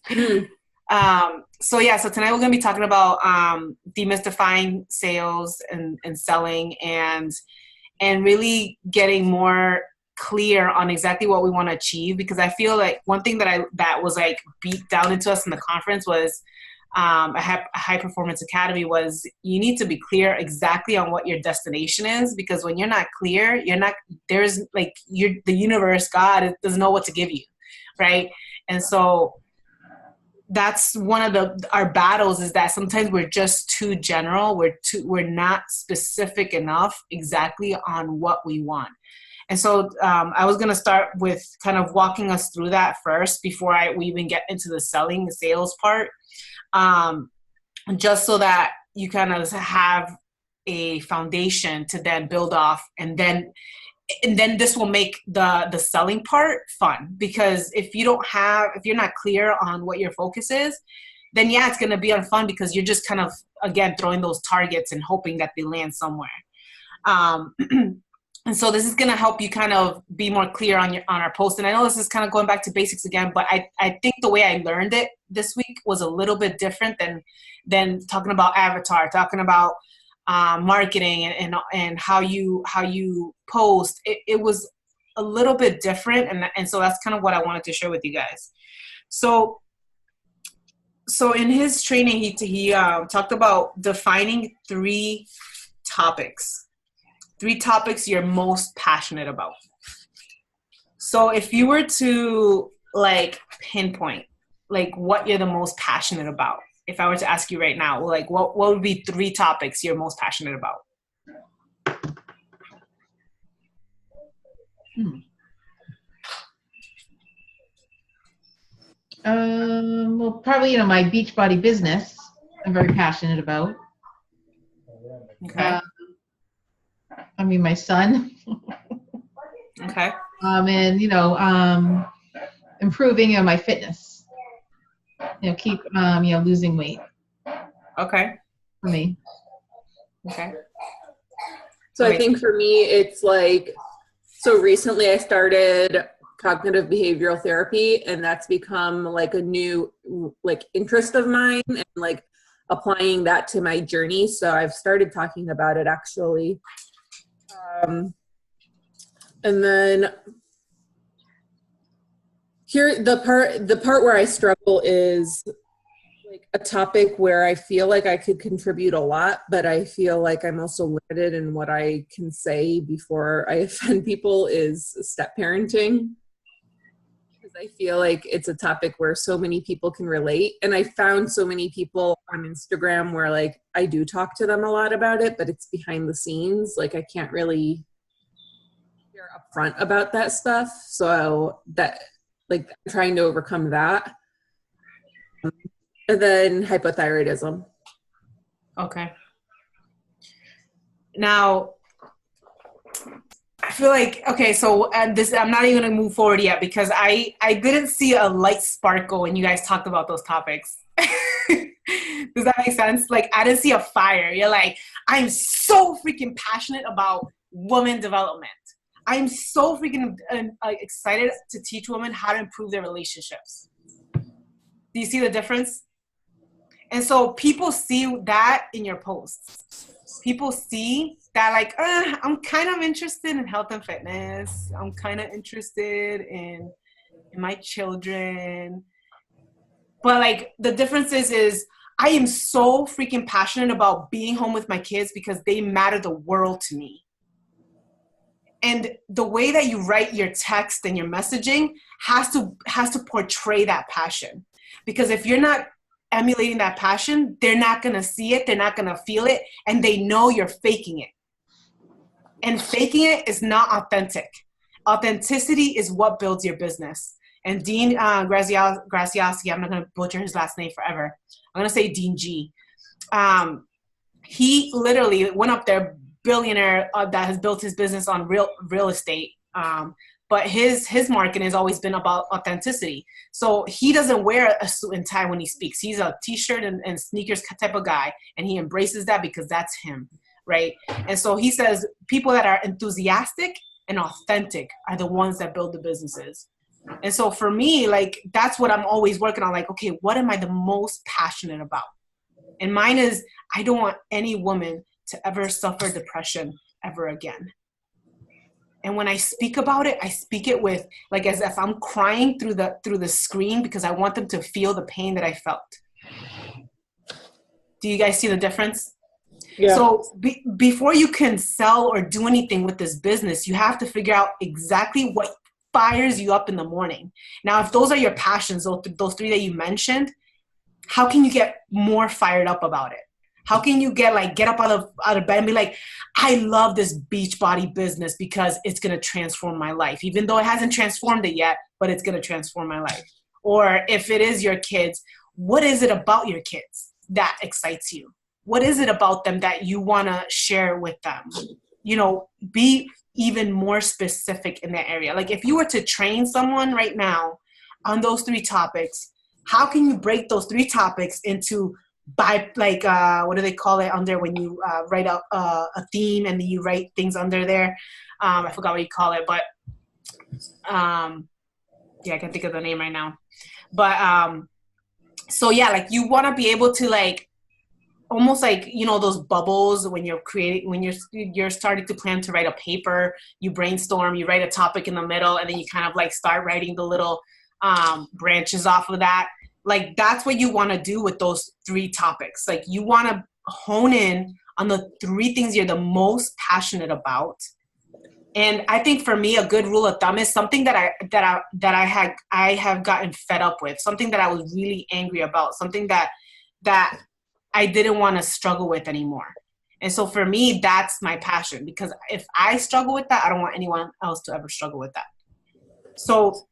Mm. So tonight we're going to be talking about demystifying sales and selling and really getting more clear on exactly what we want to achieve. Because I feel like one thing that was like beat down into us in the conference was a high performance academy was you need to be clear exactly on what your destination is, because when you're not clear, there's like the universe, God doesn't know what to give you, right? And so that's one of our battles, is that sometimes we're just too general. We're not specific enough exactly on what we want. And so I was going to start with kind of walking us through that first before we even get into the sales part, just so that you kind of have a foundation to then build off, and then this will make the selling part fun. Because if you're not clear on what your focus is, then yeah, it's going to be unfun, because you're just kind of, again, throwing those targets and hoping that they land somewhere. And so this is going to help you kind of be more clear on our post. And I know this is kind of going back to basics again, but I think the way I learned it this week was a little bit different than talking about avatar, talking about marketing and how you post. It was a little bit different, and so that's kind of what I wanted to share with you guys. So in his training, he talked about defining three topics you're most passionate about. So if you were to like pinpoint like what you're the most passionate about, if I were to ask you right now, like what would be three topics you're most passionate about? Well, probably, my Beachbody business, I'm very passionate about. Okay. My son. Okay. And improving my fitness. Keep losing weight. Okay. For me. Okay. So I think for me, it's like, so recently I started cognitive behavioral therapy, and that's become like a new like interest of mine, and like applying that to my journey. So I've started talking about it actually. And then here, the part where I struggle is like a topic where I feel like I could contribute a lot, but I feel like I'm also limited in what I can say before I offend people, is step parenting. Because I feel like it's a topic where so many people can relate. And I found so many people on Instagram where like I do talk to them a lot about it, but it's behind the scenes. Like I can't really share upfront about that stuff. So that, like, I'm trying to overcome that. And then hypothyroidism. Okay. Now, I feel like, okay, so this, I'm not even going to move forward yet, because I didn't see a light sparkle when you guys talked about those topics. Does that make sense? Like, I didn't see a fire. You're like, I'm so freaking passionate about women development. I'm so freaking excited to teach women how to improve their relationships. Do you see the difference? And so people see that in your posts. People see that like, I'm kind of interested in health and fitness. I'm kind of interested in my children. But like the difference is I am so freaking passionate about being home with my kids because they matter the world to me. And the way that you write your text and your messaging has to portray that passion. Because if you're not emulating that passion, they're not going to see it, they're not going to feel it, and they know you're faking it. And faking it is not authentic. Authenticity is what builds your business. And Dean Graziosi, I'm not going to butcher his last name forever. I'm going to say Dean G. He literally went up there, billionaire that has built his business on real estate. But his marketing has always been about authenticity. So he doesn't wear a suit and tie when he speaks. He's a t-shirt and sneakers type of guy, and he embraces that because that's him, right? And so he says people that are enthusiastic and authentic are the ones that build the businesses. And so for me, like, that's what I'm always working on. Like, okay, what am I the most passionate about? And mine is, I don't want any woman to ever suffer depression ever again. And when I speak about it, I speak it with, like, as if I'm crying through the screen, because I want them to feel the pain that I felt. Do you guys see the difference? Yeah. So before you can sell or do anything with this business, you have to figure out exactly what fires you up in the morning. Now, if those are your passions, those three that you mentioned, how can you get more fired up about it? How can you get up out of bed and be like, I love this Beachbody business because it's going to transform my life, even though it hasn't transformed it yet, but it's going to transform my life. Or if it is your kids, what is it about your kids that excites you? What is it about them that you want to share with them? You know, be even more specific in that area. Like, if you were to train someone right now on those three topics, how can you break those three topics into what do they call it under when you write out a theme and then you write things under there? I forgot what you call it, but yeah, I can think of the name right now. But so yeah, like, you want to be able to, like, almost like, you know, those bubbles when you're starting to plan to write a paper, you brainstorm, you write a topic in the middle, and then you kind of like start writing the little branches off of that. Like, that's what you want to do with those three topics. Like, you want to hone in on the three things you're the most passionate about. And I think for me, a good rule of thumb is something that I have gotten fed up with, something that I was really angry about, something that I didn't want to struggle with anymore. And so for me, that's my passion, because if I struggle with that, I don't want anyone else to ever struggle with that. So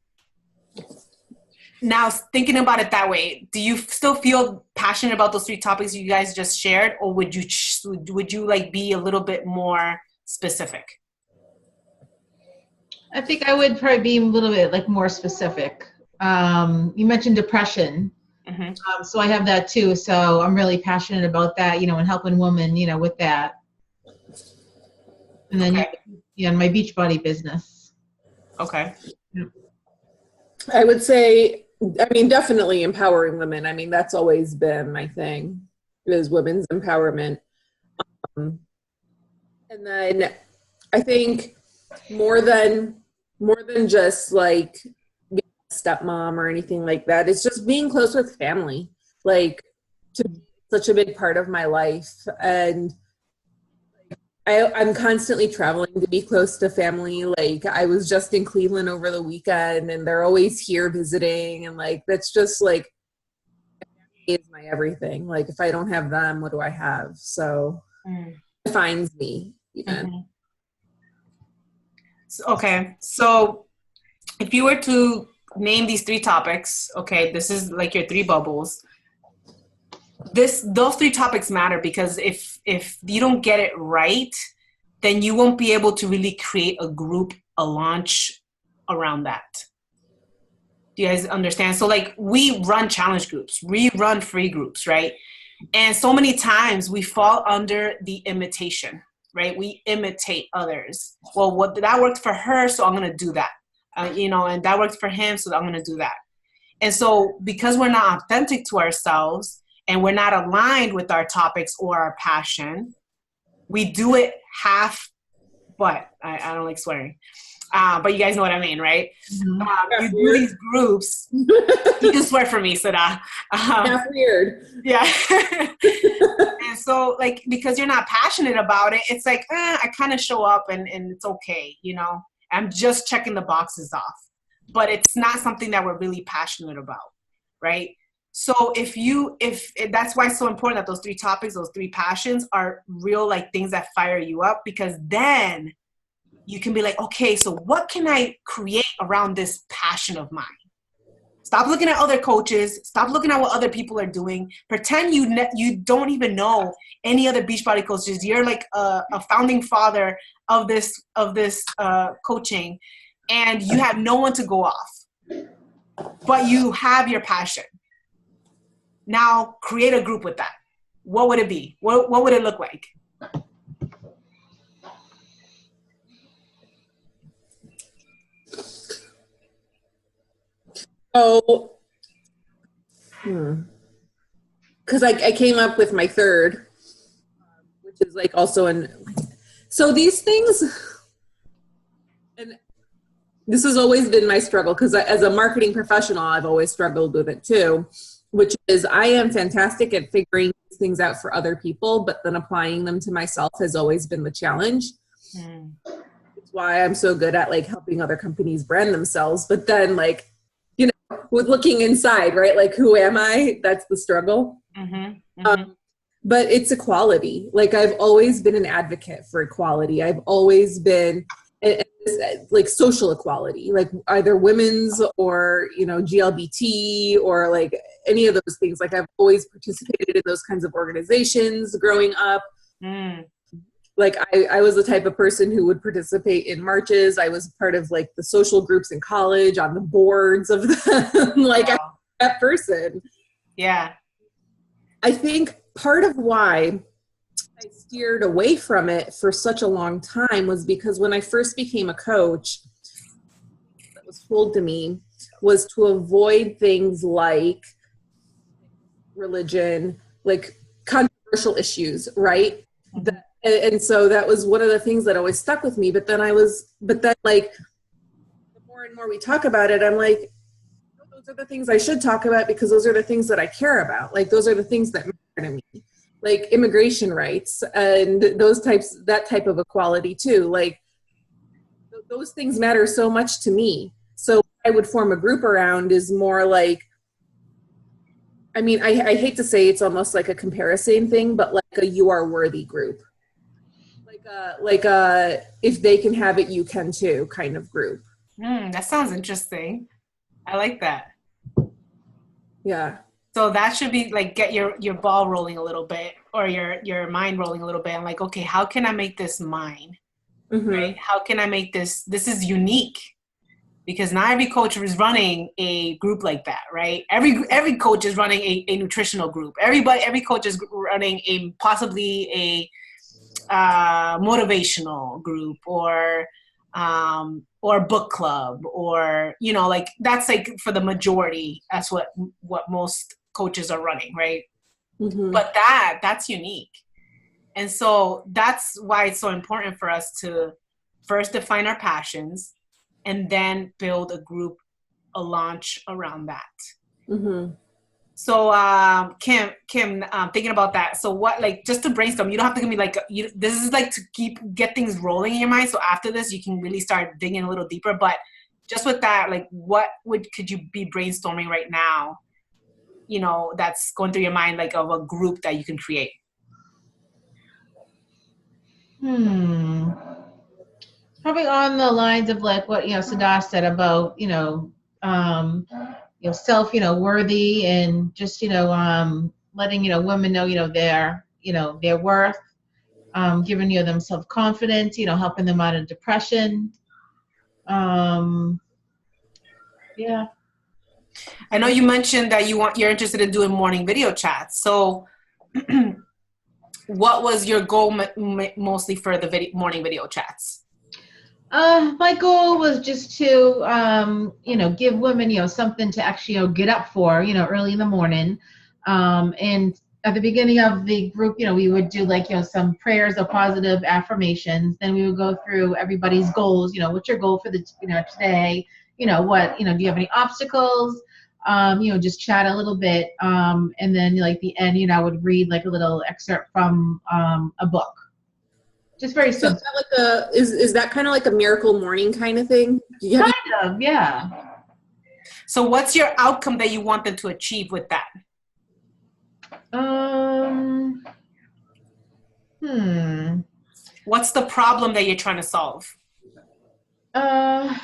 now, thinking about it that way, do you still feel passionate about those three topics you guys just shared, or would you like be a little bit more specific? I think I would probably be a little bit like more specific. You mentioned depression. Mm-hmm. So I have that too. So I'm really passionate about that, you know, and helping women, you know, with that. And then, okay. My Beachbody business. Okay. I would say, I mean, definitely empowering women. I mean, that's always been my thing, is women's empowerment. And then I think more than just like being a stepmom or anything like that, it's just being close with family, like, to such a big part of my life. And I'm constantly traveling to be close to family. Like, I was just in Cleveland over the weekend, and they're always here visiting. And like, that's just like, is my everything. Like, if I don't have them, what do I have? So it defines me even. Mm-hmm. Okay. So if you were to name these three topics, okay, this is like your three bubbles. Those three topics matter, because if you don't get it right, then you won't be able to really create a group, a launch around that. Do you guys understand? So like, we run challenge groups, we run free groups, right? And so many times we fall under the imitation, right? We imitate others. Well, that worked for her, so I'm going to do that. And that worked for him, so I'm going to do that. And so because we're not authentic to ourselves, and we're not aligned with our topics or our passion, we do it half, but I don't like swearing. But you guys know what I mean, right? You do these groups. You can swear for me, Sada. Half weird. Yeah. And so, like, because you're not passionate about it, it's like, I kind of show up and it's okay, you know? I'm just checking the boxes off. But it's not something that we're really passionate about, right? So if that's why it's so important that those three topics, those three passions are real, like, things that fire you up, because then you can be like, okay, so what can I create around this passion of mine? Stop looking at other coaches. Stop looking at what other people are doing. Pretend you don't even know any other Beachbody coaches. You're like a founding father of this coaching, and you have no one to go off, but you have your passion. Now create a group with that. What would it be? What would it look like? Oh, because I came up with my third, which is like also so these things, and this has always been my struggle because as a marketing professional, I've always struggled with it too, which is I am fantastic at figuring things out for other people, but then applying them to myself has always been the challenge. It's why I'm so good at like helping other companies brand themselves, but then like, with looking inside, right? Like, who am I? That's the struggle. But it's equality. Like, I've always been an advocate for equality. I've always been like social equality, like either women's or, GLBT or like any of those things. Like, I've always participated in those kinds of organizations growing up. Like I was the type of person who would participate in marches. I was part of like the social groups in college, on the boards of them. Like, wow. I'm that person. Yeah. I think part of why I steered away from it for such a long time was because when I first became a coach, what was told to me was to avoid things like religion, like controversial issues, right? And so that was one of the things that always stuck with me. But then like, the more and more we talk about it, I'm like, those are the things I should talk about because those are the things that I care about. Like, those are the things that matter to me, like immigration rights and that type of equality too. Like, those things matter so much to me. So what I would form a group around is more like, I mean, I hate to say it's almost like a comparison thing, but like a you are worthy group. Like if they can have it, you can too kind of group. That sounds interesting. I like that. Yeah. So that should be like get your ball rolling a little bit or your mind rolling a little bit. I'm like, okay, how can I make this mine? Right? How can I make this is unique? Because not every coach is running a group like that, right? Every coach is running a nutritional group. Every coach is running possibly a motivational group or book club or like that's like for the majority. That's what most coaches are running, right? But that's unique, and so that's why it's so important for us to first define our passions and then build a group, a launch around that. So, Kim, thinking about that. So what, like, just to brainstorm, you don't have to give me like, this is like to get things rolling in your mind. So after this, you can really start digging a little deeper. But just with that, like, what could you be brainstorming right now, that's going through your mind, like of a group that you can create? Probably on the lines of like what, Sadaf said about, self, worthy and just, letting, women know, their worth, giving them self-confidence, helping them out of depression. Yeah. I know you mentioned that you're interested in doing morning video chats. So what was your goal mostly for the morning video chats? My goal was just to, give women, something to actually, get up for, early in the morning. And at the beginning of the group, we would do like, some prayers or positive affirmations. Then we would go through everybody's goals. What's your goal for the, today? What, do you have any obstacles? Just chat a little bit. And then like the end, I would read like a little excerpt from a book. Just very simple. So is that kind of like a miracle morning kind of thing? Kind of, yeah. So what's your outcome that you want them to achieve with that? What's the problem that you're trying to solve? I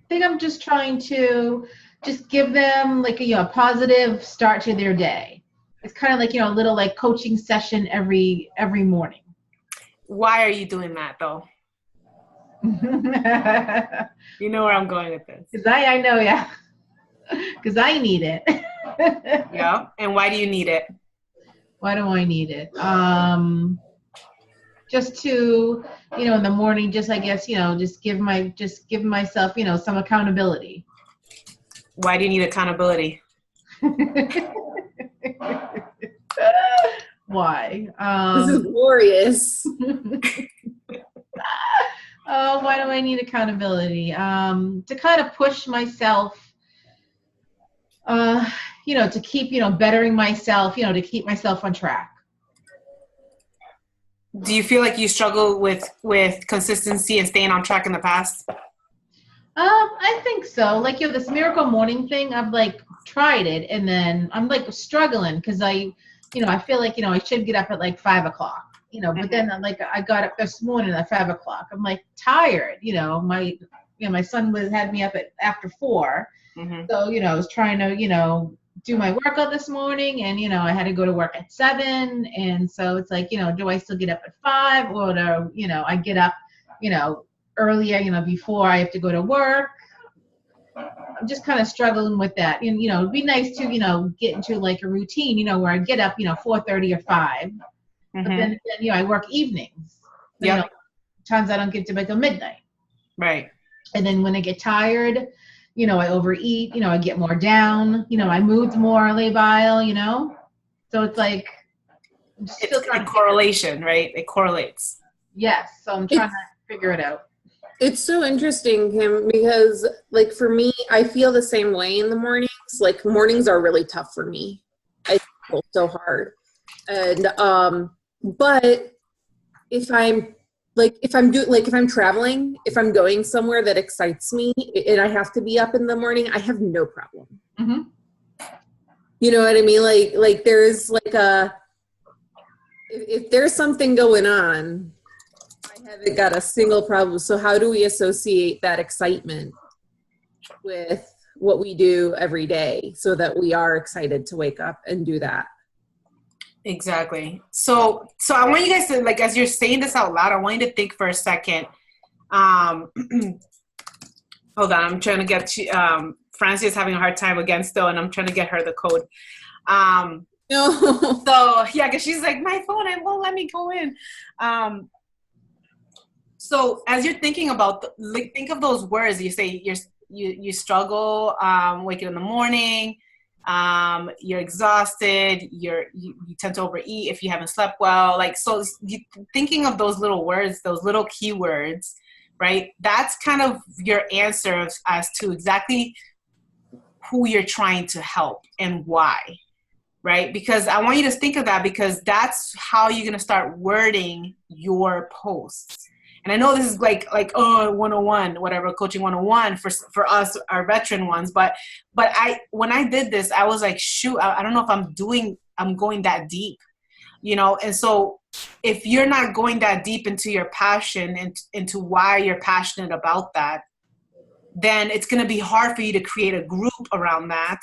think I'm just trying to just give them like a positive start to their day. It's kind of like, a little like coaching session every morning. Why are you doing that though? You know where I'm going with this. Because I know, yeah. Because I need it. Yeah. And why do you need it? Why do I need it? Just to, in the morning, just I guess, just give myself, some accountability. Why do you need accountability? Why? This is glorious. Oh, why do I need accountability? To kind of push myself, to keep, bettering myself, to keep myself on track. Do you feel like you struggle with consistency and staying on track in the past? I think so. Like, this miracle morning thing, I've like tried it, and then I'm like struggling because I feel like, I should get up at like 5:00, but then I got up this morning at 5:00. I'm like tired, my son had me up at after 4. Mm-hmm. So, I was trying to, do my workout this morning, and, I had to go to work at 7. And so it's like, do I still get up at 5, or do, I get up, earlier, before I have to go to work? I'm just kind of struggling with that. And, it'd be nice to, get into like a routine, where I get up, 4:30 or 5. But then, I work evenings. So, Yep. Times I don't get to bed till midnight. Right. And then when I get tired, I overeat, I get more down, my mood's more labile, so it's like, I'm still it's a correlation, right? It correlates. Yes. So I'm trying to figure it out. It's so interesting, Kim, because like for me, I feel the same way in the mornings. Like mornings are really tough for me. I feel so hard. And, but if I'm traveling, if I'm going somewhere that excites me and I have to be up in the morning, I have no problem. Mm-hmm. You know what I mean? Like there's like if there's something going on, I haven't got a single problem. So how do we associate that excitement with what we do every day so that we are excited to wake up and do that? Exactly. So I want you guys to, like, as you're saying this out loud, I want you to think for a second. Hold on, I'm trying to get to, Francie is having a hard time again still, and I'm trying to get her the code. No. So yeah, because she's like, my phone, it won't let me go in. So as you're thinking about, think of those words. You say you struggle waking in the morning. You're exhausted, you tend to overeat if you haven't slept well. Like, so thinking of those little words, those little keywords, right? That's kind of your answer as to exactly who you're trying to help and why, right? Because I want you to think of that, because that's how you're going to start wording your posts. And I know this is like 101, whatever, coaching 101 for us, our veteran ones. But when I did this, I was like, shoot, I don't know if I'm going that deep, And so if you're not going that deep into your passion and into why you're passionate about that, then it's going to be hard for you to create a group around that,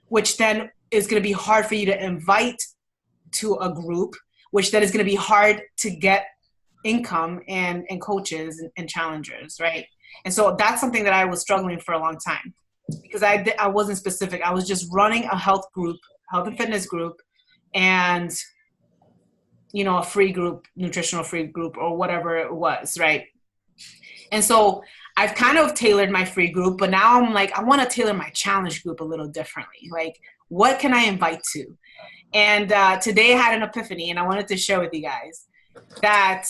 which then is going to be hard for you to invite to a group, which then is going to be hard to get income and coaches and challengers, right? And so that's something that I was struggling for a long time, because I wasn't specific. I was just running a health and fitness group, and a free group, nutritional free group, or whatever it was, right? And so I've kind of tailored my free group, but now I'm like, I want to tailor my challenge group a little differently. Like, what can I invite to? And today I had an epiphany, and I wanted to share with you guys that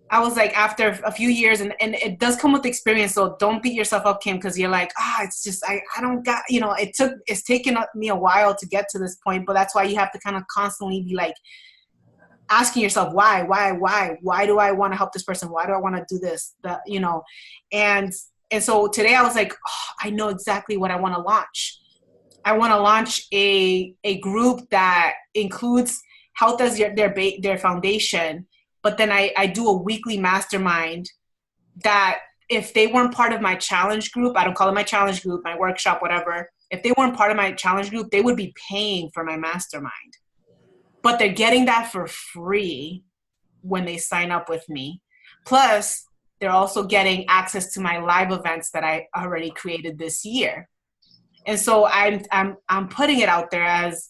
I was like, after a few years, and it does come with experience, so don't beat yourself up, Kim, because you're like, it's just, I don't got, it's taken me a while to get to this point, but that's why you have to kind of constantly be like, asking yourself, why do I want to help this person? Why do I want to do this? And so today I was like, I know exactly what I want to launch. I want to launch a group that includes health as their foundation. But then I do a weekly mastermind that if they weren't part of my challenge group, I don't call it my challenge group, my workshop, whatever. If they weren't part of my challenge group, they would be paying for my mastermind. But they're getting that for free when they sign up with me. Plus, they're also getting access to my live events that I already created this year. And so I'm putting it out there as,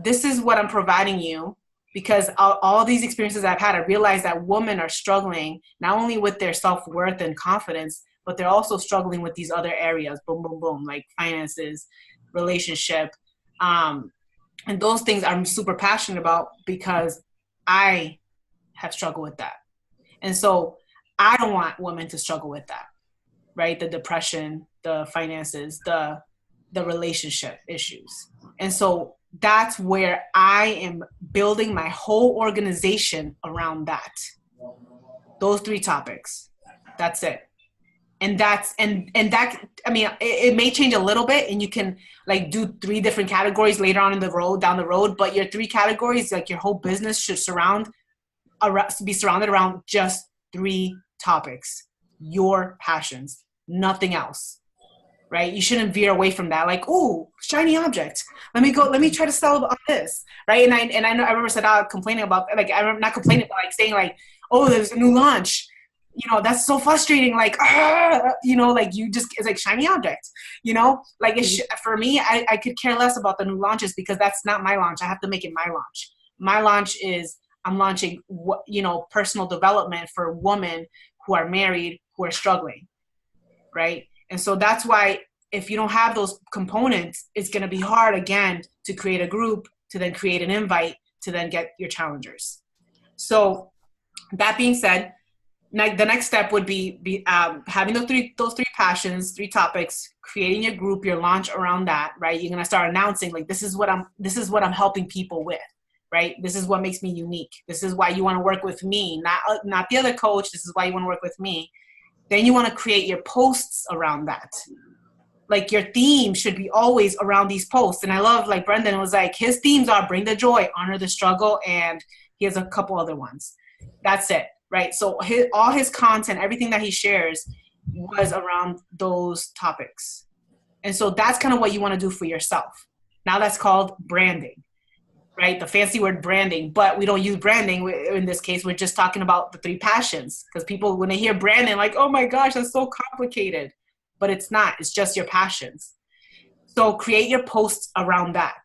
this is what I'm providing you, because all these experiences I've had, I realized that women are struggling not only with their self-worth and confidence, but they're also struggling with these other areas, boom, boom, boom, like finances, relationship. And those things I'm super passionate about because I have struggled with that. And so I don't want women to struggle with that, right? The depression, the finances, the relationship issues. And so that's where I am building my whole organization around that. Those 3 topics. That's it. And that's, and that, I mean, it may change a little bit and you can like do 3 different categories later on in the road, down the road, but your 3 categories, like your whole business should be surrounded around just 3 topics, your passions, nothing else, right? You shouldn't veer away from that. Like, oh, shiny object. Let me try to sell about this, right? And I know I remember Sada complaining about, like, I remember not complaining, but like saying like, oh, there's a new launch. You know, that's so frustrating. Like, you know, like you just, it's like shiny object, you know, like for me, I could care less about the new launches because that's not my launch. I have to make it my launch. My launch is I'm launching, you know, personal development for women who are married, who are struggling, right? And so that's why if you don't have those components, it's going to be hard again to create a group, to then create an invite, to then get your challengers. So that being said, the next step would be having those three passions, 3 topics, creating your group, your launch around that, right? You're going to start announcing like, this is what I'm helping people with, right? This is what makes me unique. This is why you want to work with me, not the other coach. This is why you want to work with me. Then you want to create your posts around that. Like your theme should be always around these posts. And I love, like Brendan was like, his themes are bring the joy, honor the struggle, and he has a couple other ones. That's it, right? So all his content, everything that he shares was around those topics. And so that's kind of what you want to do for yourself. Now that's called branding, right? The fancy word branding, but we don't use branding. In this case, we're just talking about the 3 passions, because people, when they hear branding, like, oh my gosh, that's so complicated. But it's not, it's just your passions. So create your posts around that,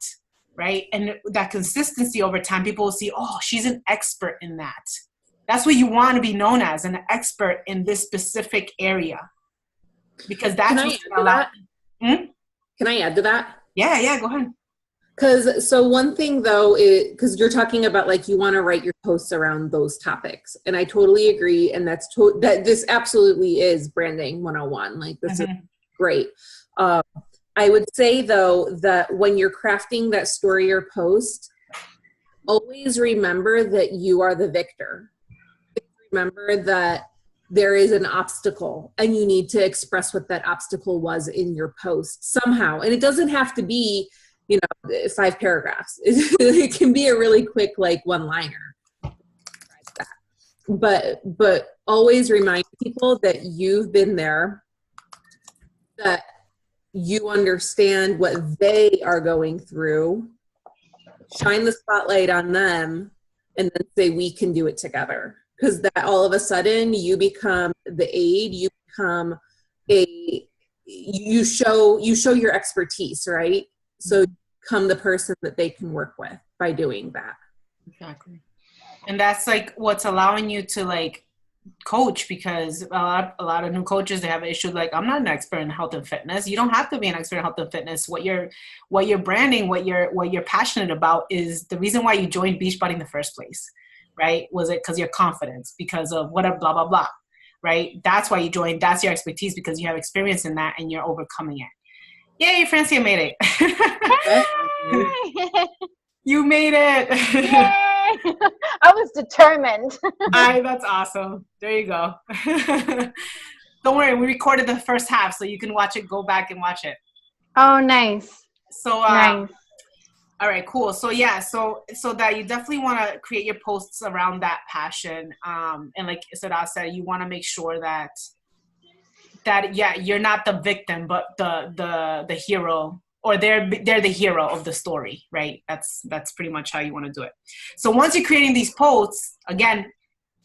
right? And that consistency over time, people will see, oh, she's an expert in that. That's what you want to be known as, an expert in this specific area. Because that's Can I add to that? Yeah, go ahead. So one thing though is, because you're talking about like you want to write your posts around those topics, and I totally agree, and that this absolutely is branding 101. Like this is great. I would say though that when you're crafting that story or post, always remember that you are the victor. Remember that there is an obstacle and you need to express what that obstacle was in your post somehow. And it doesn't have to be, 5 paragraphs. It can be a really quick, like, one-liner. But always remind people that you've been there, that you understand what they are going through, shine the spotlight on them, and then say, we can do it together. Because that all of a sudden you become the aid, you become you show your expertise, right? So you become the person that they can work with by doing that. Exactly. And that's like what's allowing you to like coach, because a lot of new coaches, they have an issue like, I'm not an expert in health and fitness. You don't have to be an expert in health and fitness. What you're branding, what you're passionate about is the reason why you joined Beachbody in the first place, right? Was it because your confidence, because of whatever, blah, blah, blah, right? That's why you joined. That's your expertise, because you have experience in that and you're overcoming it. Yay, Francia made it. You made it. Yay! I was determined. That's awesome. There you go. Don't worry, we recorded the first half, so you can go back and watch it. Oh, nice. So, nice. All right, cool. So yeah, so that you definitely want to create your posts around that passion. And like Sada said, you want to make sure that you're not the victim, but the hero, or they're the hero of the story, right? That's pretty much how you want to do it. So once you're creating these posts, again,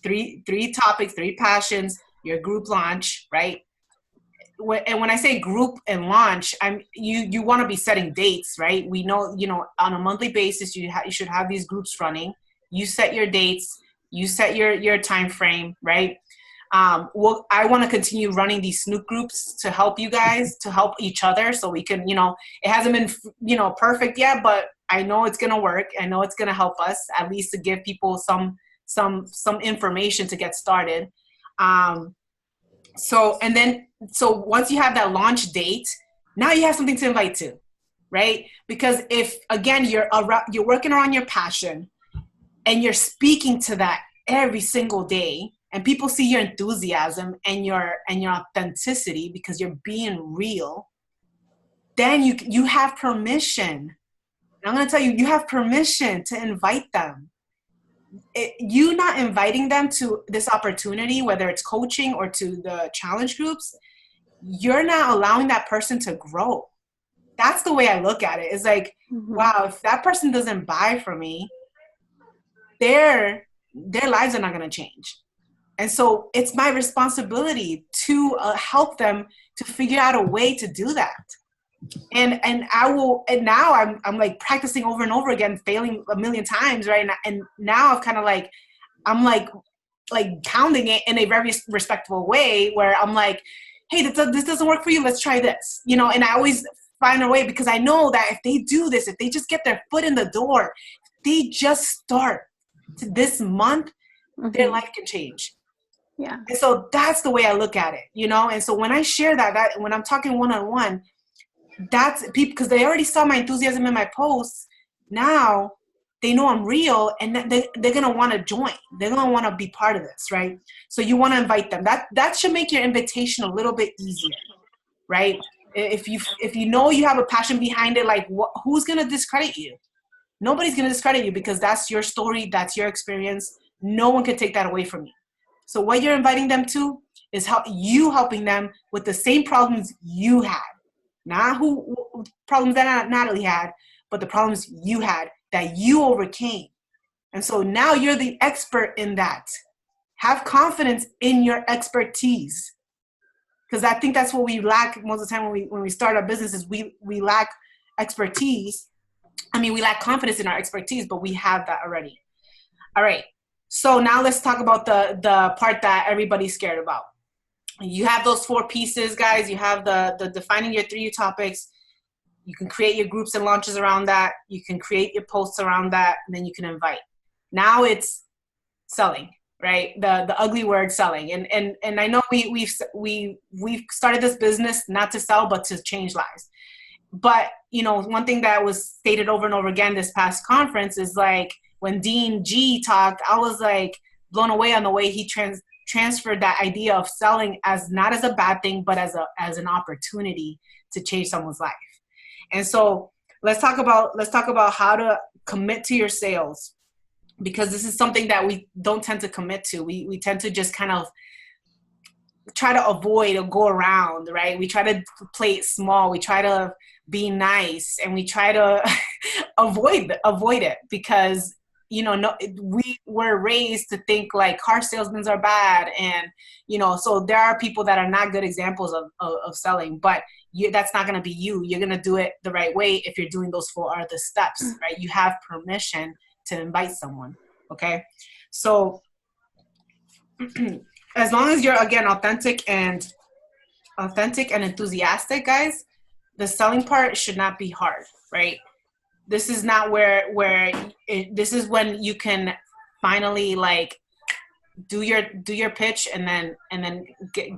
three topics, 3 passions, your group launch, right? And when I say group and launch, you want to be setting dates, right? We know, on a monthly basis, you should have these groups running. You set your dates, you set your time frame, right? I want to continue running these Snoop groups to help you guys, to help each other, so we can, it hasn't been, perfect yet, but I know it's going to work. I know it's going to help us, at least to give people some information to get started. So once you have that launch date, now you have something to invite to, right? Because if, again, you're working around your passion and you're speaking to that every single day, and people see your enthusiasm and your authenticity because you're being real, then you have permission. And I'm going to tell you, you have permission to invite them. You not inviting them to this opportunity, whether it's coaching or to the challenge groups, you're not allowing that person to grow. That's the way I look at it. It's like, wow, if that person doesn't buy from me, their lives are not going to change. And so it's my responsibility to help them to figure out a way to do that. And now I'm like practicing over and over again, failing a million times, right? And now I've kind of like, I'm like pounding it in a very respectful way where I'm like, hey, this doesn't work for you. Let's try this, and I always find a way, because I know that if they do this, if they just get their foot in the door, if they just start this month, their life can change. Yeah. And so that's the way I look at it, And so when I share that when I'm talking one-on-one, that's people, because they already saw my enthusiasm in my posts. Now they know I'm real, and they're going to want to join. They're going to want to be part of this, right? So you want to invite them. That should make your invitation a little bit easier, right? If you know you have a passion behind it, like who's going to discredit you? Nobody's going to discredit you, because that's your story. That's your experience. No one can take that away from you. So what you're inviting them to is helping them with the same problems you had. Not problems that Natalie had, but the problems you had that you overcame. And so now you're the expert in that. Have confidence in your expertise. Because I think that's what we lack most of the time when we start our businesses. We lack expertise. We lack confidence in our expertise, but we have that already. All right. So now let's talk about the part that everybody's scared about. You have those 4 pieces, guys. You have the defining your 3 topics. You can create your groups and launches around that. You can create your posts around that, and then you can invite. Now it's selling, right? The ugly word, selling. And I know we've started this business not to sell, but to change lives. But one thing that was stated over and over again this past conference is like when Dean G talked, I was like blown away on the way he transferred that idea of selling as not as a bad thing, but as an opportunity to change someone's life. And so let's talk about how to commit to your sales, because this is something that we don't tend to commit to. We tend to just kind of try to avoid or go around, right? We try to play it small. We try to be nice, and we try to avoid it because we were raised to think like car salesmen are bad, and so there are people that are not good examples of selling, but that's not going to be you. You're going to do it the right way if you're doing those 4 other steps, right? You have permission to invite someone. Okay, so as long as you're, again, authentic and enthusiastic, guys, the selling part should not be hard, right? This is not this is when you can finally like do your pitch and then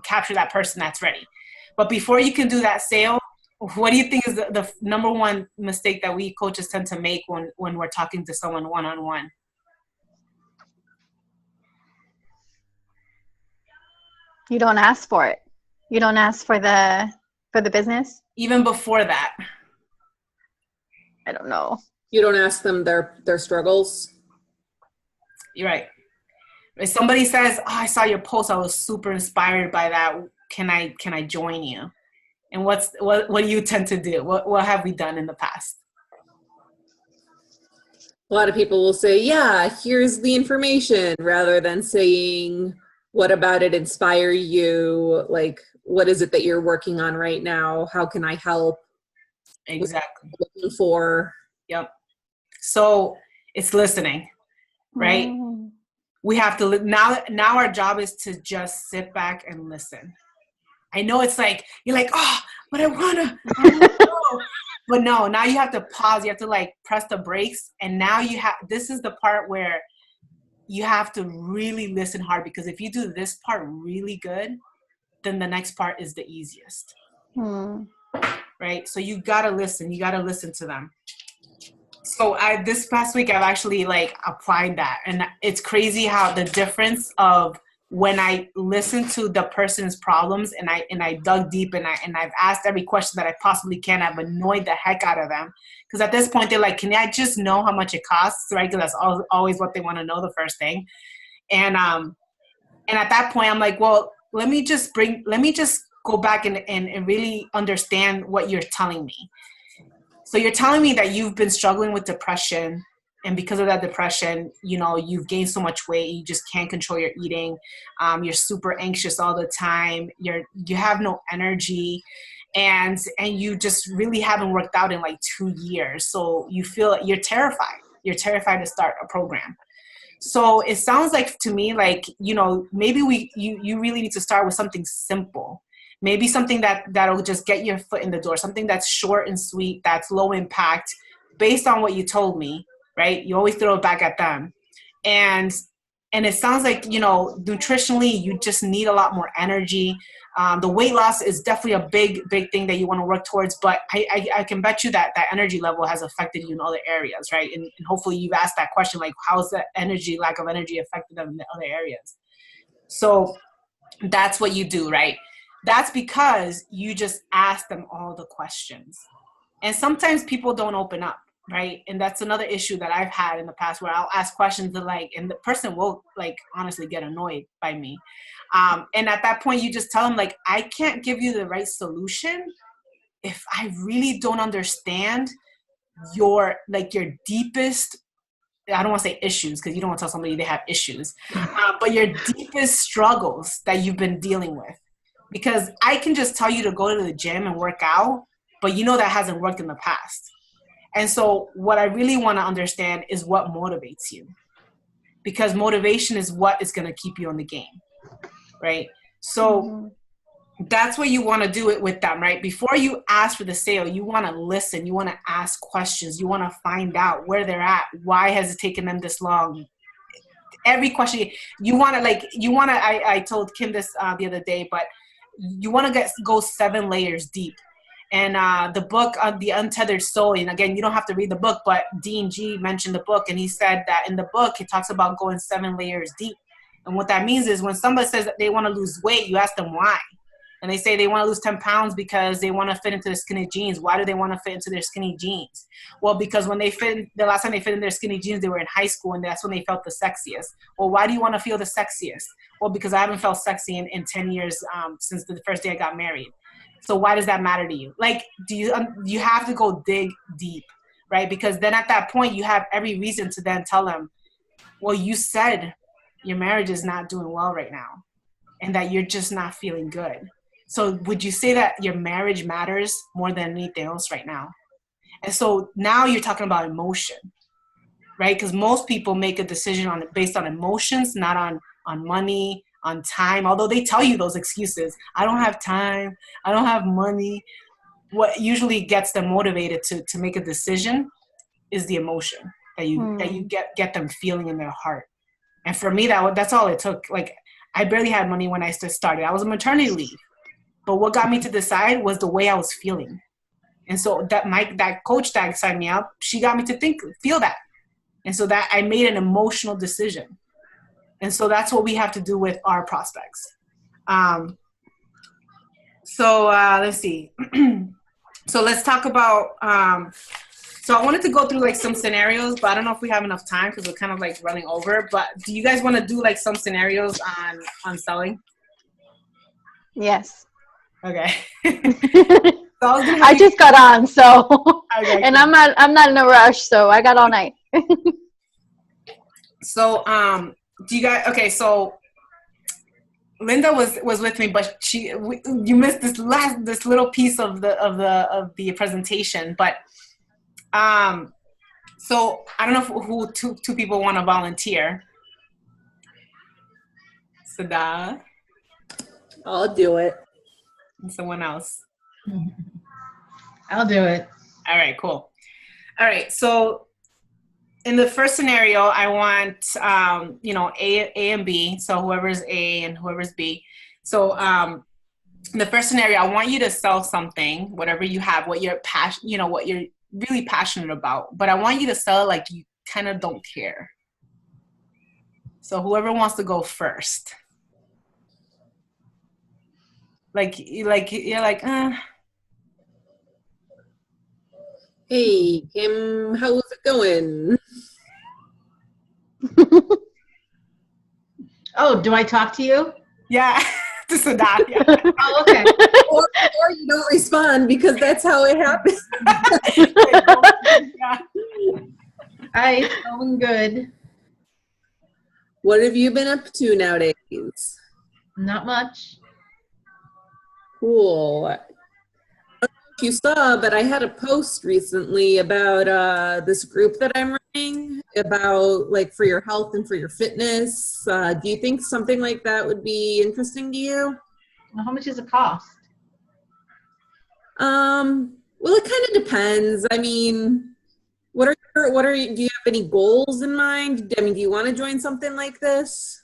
capture that person that's ready. But before you can do that sale, what do you think is the number one mistake that we coaches tend to make when we're talking to someone one-on-one? You don't ask for it. You don't ask for the business. Even before that. I don't know. You don't ask them their struggles. You're right. If somebody says, "Oh, I saw your post. I was super inspired by that. Can I join you?" And what do you tend to do? What have we done in the past? A lot of people will say, "Yeah, here's the information," rather than saying, "What about it inspire you? Like, what is it that you're working on right now? How can I help?" Exactly. Looking for. Yep. So it's listening, right? we have to now our job is to just sit back and listen. I know it's like, you're like, oh, but I wanna go. But no, now you have to pause. You have to like press the brakes. And now this is the part where you have to really listen hard, because if you do this part really good, then the next part is the easiest. Right? So you gotta listen. You gotta listen to them. So this past week, I've actually like applied that. And it's crazy how the difference of when I listened to the person's problems and I dug deep and I've asked every question that I possibly can. I've annoyed the heck out of them. Because at this point, they're like, can I just know how much it costs? Right? Because that's always what they want to know, the first thing. And at that point, I'm like, well, let me just go back and really understand what you're telling me. So you're telling me that you've been struggling with depression, and because of that depression, you've gained so much weight, you just can't control your eating. You're super anxious all the time. You have no energy, and you just really haven't worked out in like 2 years. So you feel you're terrified. You're terrified to start a program. So it sounds like to me like, maybe you really need to start with something simple. Maybe something that'll just get your foot in the door, something that's short and sweet, that's low impact, based on what you told me, right? You always throw it back at them. And it sounds like, nutritionally, you just need a lot more energy. The weight loss is definitely a big thing that you want to work towards, but I can bet you that energy level has affected you in other areas, right? And hopefully you've asked that question, like, how's the lack of energy affected them in the other areas? So that's what you do, right? That's because you just ask them all the questions. And sometimes people don't open up, right? And that's another issue that I've had in the past, where I'll ask questions and the person will like honestly get annoyed by me. And at that point, you just tell them like, I can't give you the right solution if I really don't understand your deepest, I don't want to say issues, because you don't want to tell somebody they have issues, but your deepest struggles that you've been dealing with. Because I can just tell you to go to the gym and work out, but that hasn't worked in the past. And so what I really want to understand is what motivates you. Because motivation is what is going to keep you in the game, right? So that's what you want to do it with them, right? Before you ask for the sale, you want to listen. You want to ask questions. You want to find out where they're at. Why has it taken them this long? Every question you want to, I told Kim this the other day, but you want to go 7 layers deep. And the book on The Untethered Soul, and again, you don't have to read the book, but Dean G mentioned the book, and he said that in the book, he talks about going 7 layers deep. And what that means is when somebody says that they want to lose weight, you ask them why. And they say they want to lose 10 pounds because they want to fit into their skinny jeans. Why do they want to fit into their skinny jeans? Well, because when the last time they fit in their skinny jeans, they were in high school, and that's when they felt the sexiest. Well, why do you want to feel the sexiest? Well, because I haven't felt sexy in 10 years since the first day I got married. So why does that matter to you? Like, you have to go dig deep, right? Because then at that point, you have every reason to then tell them, well, you said your marriage is not doing well right now, and that you're just not feeling good. So would you say that your marriage matters more than anything else right now? And so now you're talking about emotion, right? Because most people make a decision based on emotions, not on money, on time, although they tell you those excuses. I don't have time. I don't have money. What usually gets them motivated to make a decision is the emotion that you get them feeling in their heart. And for me, that's all it took. Like, I barely had money when I started. I was on maternity leave. But what got me to decide was the way I was feeling. And so that coach that signed me up, she got me to feel that. And so that I made an emotional decision. And so that's what we have to do with our prospects. Let's see. So let's talk about, so I wanted to go through like some scenarios, but I don't know if we have enough time because we're kind of like running over. But do you guys want to do like some scenarios on selling? Yes. Okay. So I just got on, so okay, and I'm not in a rush, so I got all night. So do you guys, okay, so Linda was with me, but you missed this little piece of the presentation. But so I don't know who two people want to volunteer. Sada. I'll do it. And someone else. I'll do it. All right, cool. All right, so in the first scenario, I want, A and B. So whoever's A and whoever's B. So in the first scenario, I want you to sell something, whatever you have, what you're what you're really passionate about. But I want you to sell it like you kind of don't care. So whoever wants to go first. Like you're like, Hey, Kim, how's it going? Oh, do I talk to you? yeah, to Sadat, yeah. Oh, okay. Or you don't respond because that's how it happens. Yeah. Hi, it's going good. What have you been up to nowadays? Not much. Cool. I don't know if you saw, but I had a post recently about this group that I'm running about like for your health and for your fitness. Do you think something like that would be interesting to you? Well, how much does it cost? Well, it kind of depends. I mean, do you have any goals in mind? I mean, do you want to join something like this?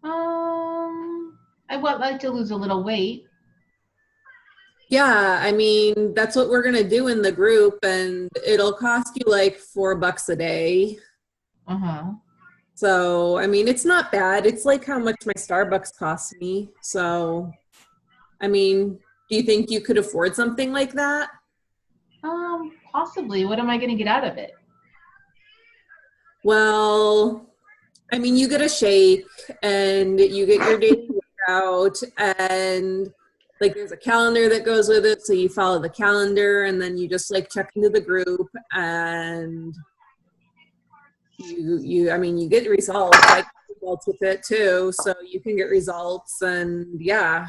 I would like to lose a little weight. Yeah, I mean, that's what we're gonna do in the group, and it'll cost you like $4 a day. Uh-huh. So, I mean, it's not bad. It's like how much my Starbucks costs me. So, I mean, do you think you could afford something like that? Possibly. What am I going to get out of it? Well, I mean, you get a shake and you get your daily workout, and like there's a calendar that goes with it. So you follow the calendar and then you just like check into the group and you get results. I get results with it too. So you can get results and yeah.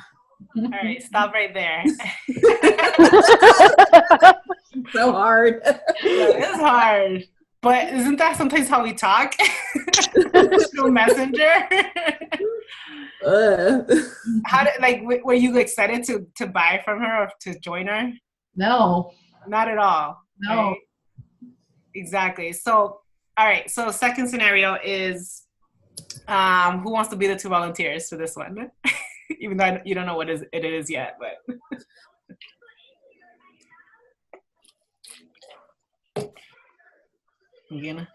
All right, stop right there. So hard. It's hard. But isn't that sometimes how we talk? Through Messenger? How did, like, were you excited to buy from her or to join her? No. Not at all. No. Right? Exactly. So, all right. So second scenario is who wants to be the two volunteers for this one? Even though you don't know what it is yet, but. All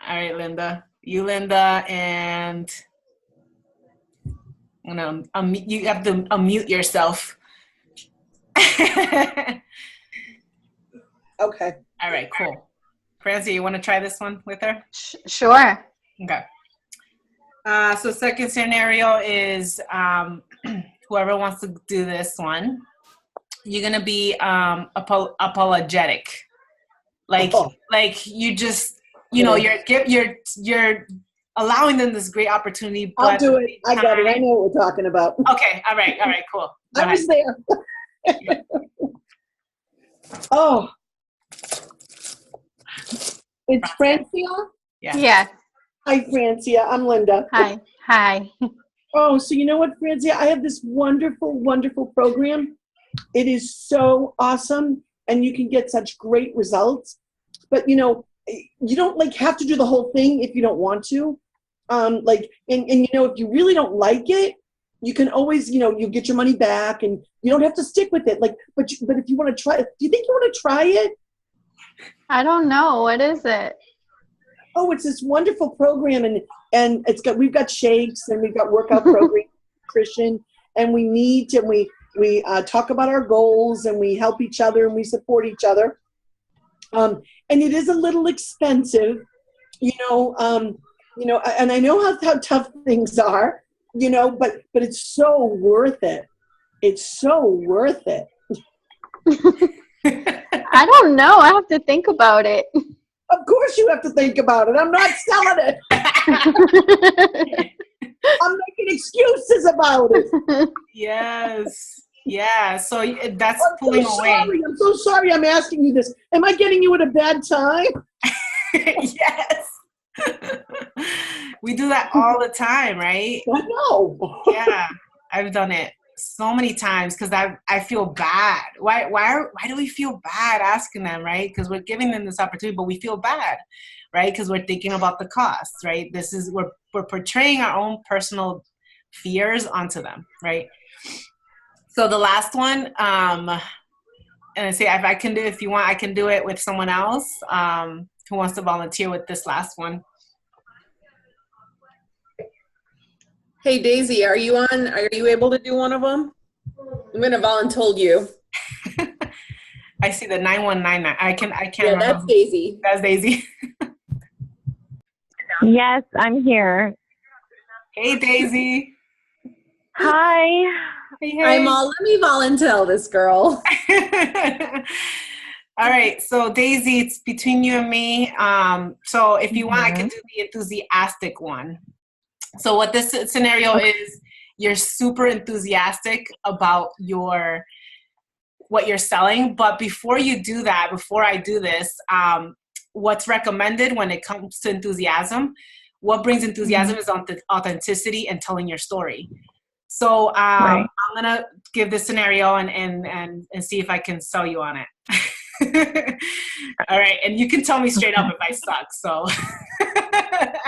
right, Linda. You, Linda, and you have to unmute yourself. Okay. All right, cool. Francie, you want to try this one with her? Sure. Okay. So second scenario is whoever wants to do this one, you're gonna be apologetic. Like you just you're allowing them this great opportunity. But I'll do it. I got it. I know what we're talking about. Okay. All right, cool. Go I was there. Oh. It's Francia? Yeah. Yeah. Hi, Francia. I'm Linda. Hi. Oh, so you know what, Francia? I have this wonderful, wonderful program. It is so awesome, and you can get such great results. But, you don't, like, have to do the whole thing if you don't want to. And if you really don't like it, you can always, you get your money back, and you don't have to stick with it. Like, but if you want to try it, do you think you want to try it? I don't know. What is it? Oh, it's this wonderful program, and we've got shakes and we've got workout program, nutrition, and we talk about our goals and we help each other and we support each other. And it is a little expensive, and I know how tough things are, but it's so worth it. It's so worth it. I don't know. I have to think about it. Of course you have to think about it. I'm not selling it. I'm making excuses about it. Yes. Yeah. So that's pulling away. I'm so sorry I'm asking you this. Am I getting you at a bad time? Yes. We do that all the time, right? I know. Yeah, I've done it so many times because I feel bad. Why do we feel bad asking them, right? Because we're giving them this opportunity, but we feel bad, right? Because we're thinking about the costs, right? We're portraying our own personal fears onto them, right? So the last one, and I say if I can do, if you want, I can do it with someone else who wants to volunteer with this last one. Hey Daisy, are you able to do one of them? I'm gonna volunteer you. I see the 9199. I can't Yeah, remember. that's Daisy. That's Daisy. Yes, I'm here. Hey Daisy. Hi. Hey. I'm all, let me volunteer this girl. All right, so Daisy, it's between you and me. So if you want, I can do the enthusiastic one. So what this scenario is, you're super enthusiastic about what you're selling, but before you do that, before I do this, what's recommended when it comes to enthusiasm, what brings enthusiasm is authenticity and telling your story. So Right. I'm gonna give this scenario and see if I can sell you on it. All right, and you can tell me straight up if I suck. So.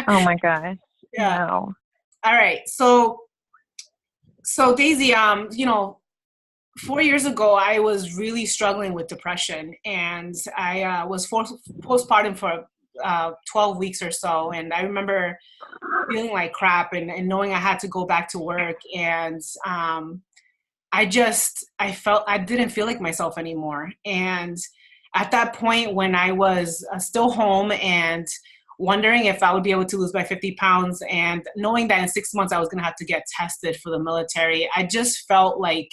Oh my gosh. Yeah. No. All right. So Daisy, 4 years ago, I was really struggling with depression, and I was postpartum for 12 weeks or so. And I remember feeling like crap and knowing I had to go back to work. And I didn't feel like myself anymore. And at that point, when I was still home and wondering if I would be able to lose my 50 pounds and knowing that in 6 months I was going to have to get tested for the military, I just felt like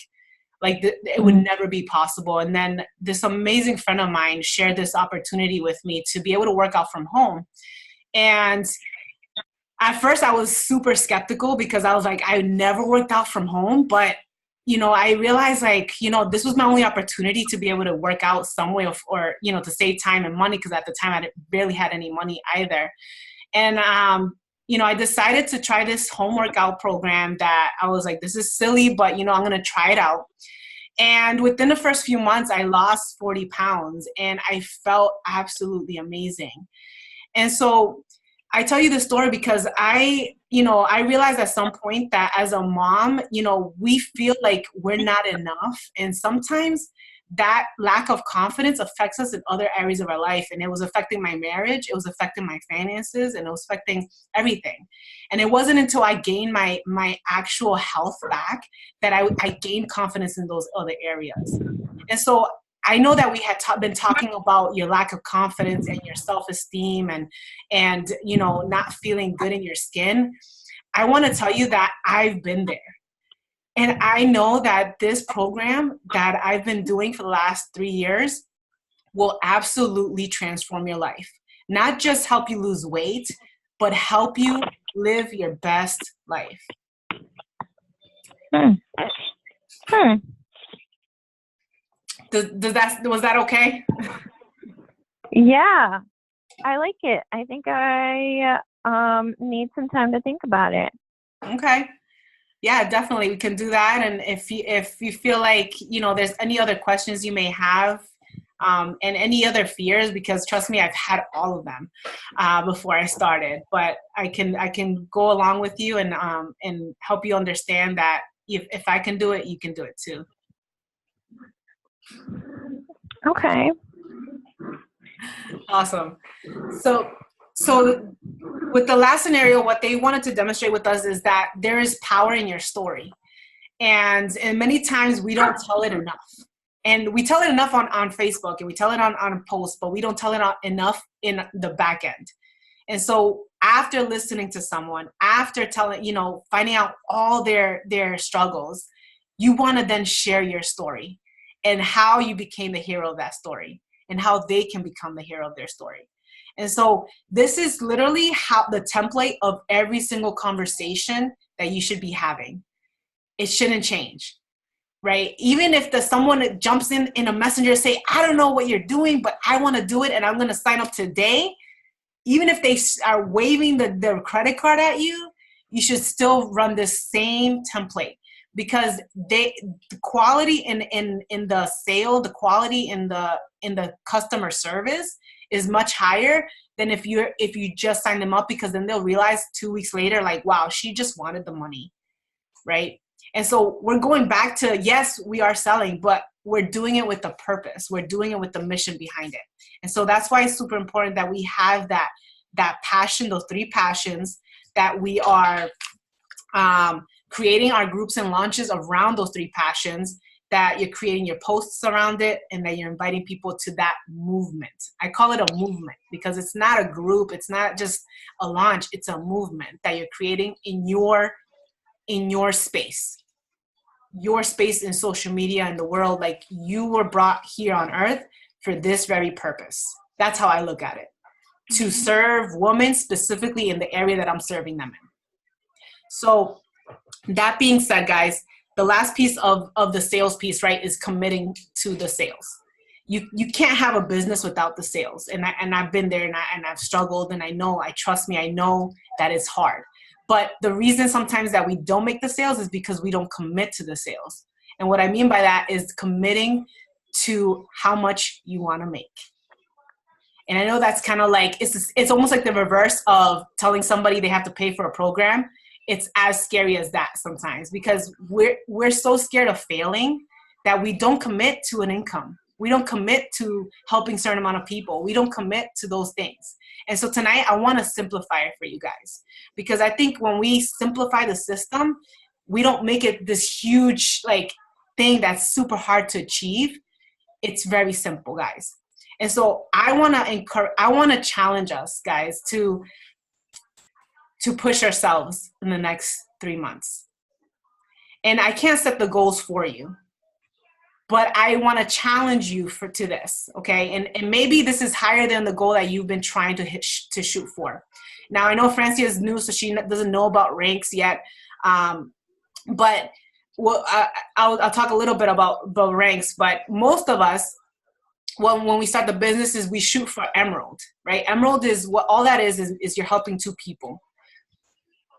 it would never be possible. And then this amazing friend of mine shared this opportunity with me to be able to work out from home. And at first I was super skeptical because I was like, I never worked out from home, but I realized this was my only opportunity to be able to work out some way or to save time and money, because at the time I barely had any money either. And, I decided to try this home workout program that I was like, this is silly, but, I'm going to try it out. And within the first few months, I lost 40 pounds and I felt absolutely amazing. And so I tell you this story because I realized at some point that as a mom, we feel like we're not enough. And sometimes that lack of confidence affects us in other areas of our life. And it was affecting my marriage. It was affecting my finances, and it was affecting everything. And it wasn't until I gained my actual health back that I gained confidence in those other areas. And so I know that we had been talking about your lack of confidence and your self-esteem and not feeling good in your skin. I want to tell you that I've been there. And I know that this program that I've been doing for the last 3 years will absolutely transform your life. Not just help you lose weight, but help you live your best life. Was that okay? Yeah, I like it. I think I need some time to think about it. Okay. Yeah, definitely. We can do that. And if you feel like, there's any other questions you may have, and any other fears, because trust me, I've had all of them before I started, but I can go along with you and help you understand that if I can do it, you can do it too. Okay. Awesome. So with the last scenario, what they wanted to demonstrate with us is that there is power in your story. And many times we don't tell it enough. And we tell it enough on Facebook, and we tell it on posts, but we don't tell it enough in the back end. And so after listening to someone, after finding out all their struggles, you want to then share your story and how you became the hero of that story and how they can become the hero of their story. And so this is literally how the template of every single conversation that you should be having. It shouldn't change, right? Even if someone jumps in a messenger, say, I don't know what you're doing, but I want to do it and I'm going to sign up today. even if they are waving their credit card at you, you should still run the same template, because the quality in the sale, the quality in the customer service is much higher than if you just sign them up, because then they'll realize 2 weeks later, like, wow, she just wanted the money, right? And so we're going back to, yes, we are selling, but we're doing it with a purpose. We're doing it with the mission behind it. And so that's why it's super important that we have that passion, those 3 passions, that we are creating our groups and launches around those 3 passions, that you're creating your posts around it, and that you're inviting people to that movement. I call it a movement because it's not a group. It's not just a launch. It's a movement that you're creating in your space. Your space in social media and the world. Like, you were brought here on earth for this very purpose. That's how I look at it. To serve women specifically in the area that I'm serving them in. So that being said, guys, the last piece of the sales piece, right, is committing to the sales. You can't have a business without the sales. And I've been there, and I've struggled, and I know that it's hard. But the reason sometimes that we don't make the sales is because we don't commit to the sales. And what I mean by that is committing to how much you want to make. And I know that's kind of like, it's almost like the reverse of telling somebody they have to pay for a program. It's as scary as that sometimes, because we're so scared of failing that we don't commit to an income. We don't commit to helping a certain amount of people. We don't commit to those things. And so tonight I want to simplify it for you guys, because I think when we simplify the system, we don't make it this huge like thing that's super hard to achieve. It's very simple, guys. And so I want to challenge us, guys, to push ourselves in the next 3 months. And I can't set the goals for you, but I want to challenge you to this, okay? And maybe this is higher than the goal that you've been trying to shoot for. Now, I know Francia is new, so she doesn't know about ranks yet. But I'll talk a little bit about ranks. But most of us, when we start the business, is we shoot for emerald, right? Emerald is what all that is you're helping 2 people.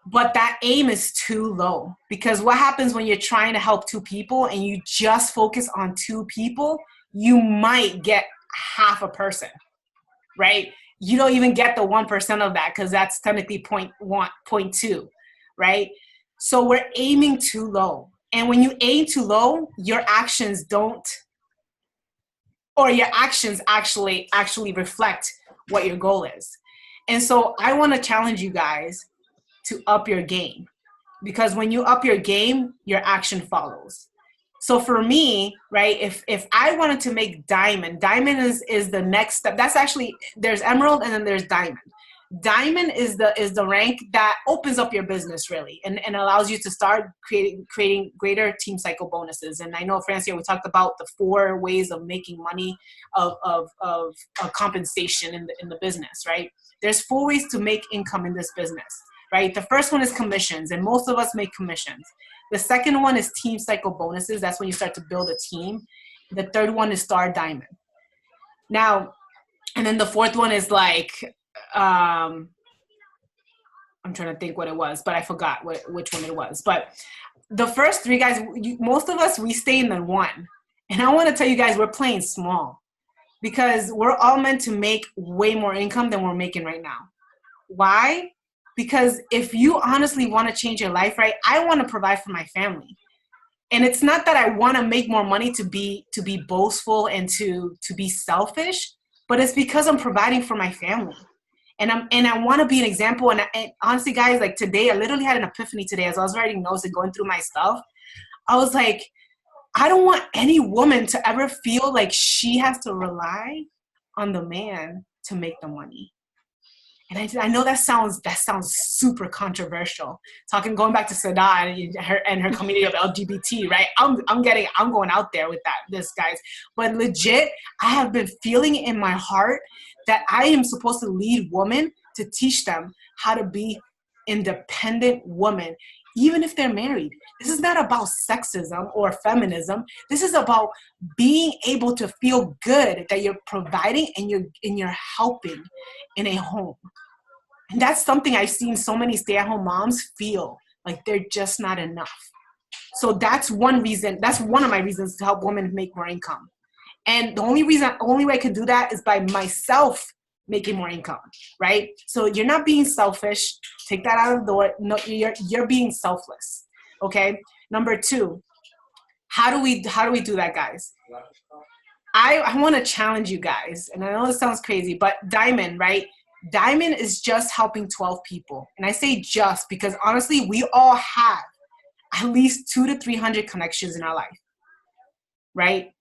But that aim is too low, because what happens when you're trying to help 2 people and you just focus on 2 people, you might get half a person, right? You don't even get the 1% of that, because that's technically 0.2, right? So we're aiming too low. And when you aim too low, your actions actually reflect what your goal is. And so I want to challenge you guys to up your game, because when you up your game, your action follows. So for me, right, if I wanted to make diamond is the next step. That's actually, there's emerald and then there's diamond. Diamond is the rank that opens up your business really, and allows you to start creating greater team cycle bonuses. And I know, Francia, we talked about the 4 ways of making money of compensation in the business, right? There's 4 ways to make income in this business. Right? The first one is commissions, and most of us make commissions. The second one is team cycle bonuses. That's when you start to build a team. The third one is star diamond. Now, and then the fourth one is like, I'm trying to think what it was, but I forgot which one it was. But the first 3, guys, most of us, we stay in the 1. And I want to tell you guys, we're playing small, because we're all meant to make way more income than we're making right now. Why? Because if you honestly want to change your life, right, I want to provide for my family. And it's not that I want to make more money to be boastful and to be selfish, but it's because I'm providing for my family. And I want to be an example. And honestly, guys, like today, I literally had an epiphany today as I was writing notes and going through my stuff. I was like, I don't want any woman to ever feel like she has to rely on the man to make the money. And I know that sounds super controversial. Going back to Sada and her community of LGBT, right? I'm going out there with this, guys. But legit, I have been feeling it in my heart that I am supposed to lead women to teach them how to be independent women. even if they're married. This is not about sexism or feminism. This is about being able to feel good that you're providing and you're helping in a home. And that's something I've seen so many stay-at-home moms feel like they're just not enough. So that's one reason. That's one of my reasons to help women make more income. And the only way I could do that is by myself making more income, right? So you're not being selfish. Take that out of the door. No, you're being selfless. Okay. Number 2, how do we do that, guys? I want to challenge you guys, and I know this sounds crazy, but Diamond, right? Diamond is just helping 12 people. And I say just because honestly, we all have at least 200 to 300 connections in our life, right?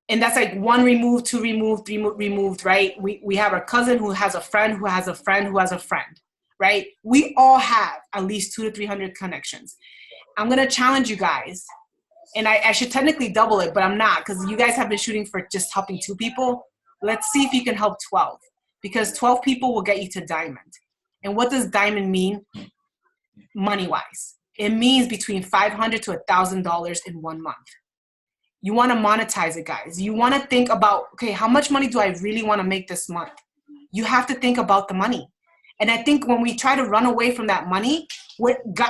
And that's like 1 removed, 2 removed, 3 removed, right? We have a cousin who has a friend who has a friend who has a friend, right? We all have at least 200 to 300 connections. I'm going to challenge you guys. And I should technically double it, but I'm not, because you guys have been shooting for just helping 2 people. Let's see if you can help 12, because 12 people will get you to Diamond. And what does Diamond mean money-wise? It means between $500 to $1,000 in 1 month. You want to monetize it, guys. You want to think about, okay, how much money do I really want to make this month? You have to think about the money. And I think when we try to run away from that money,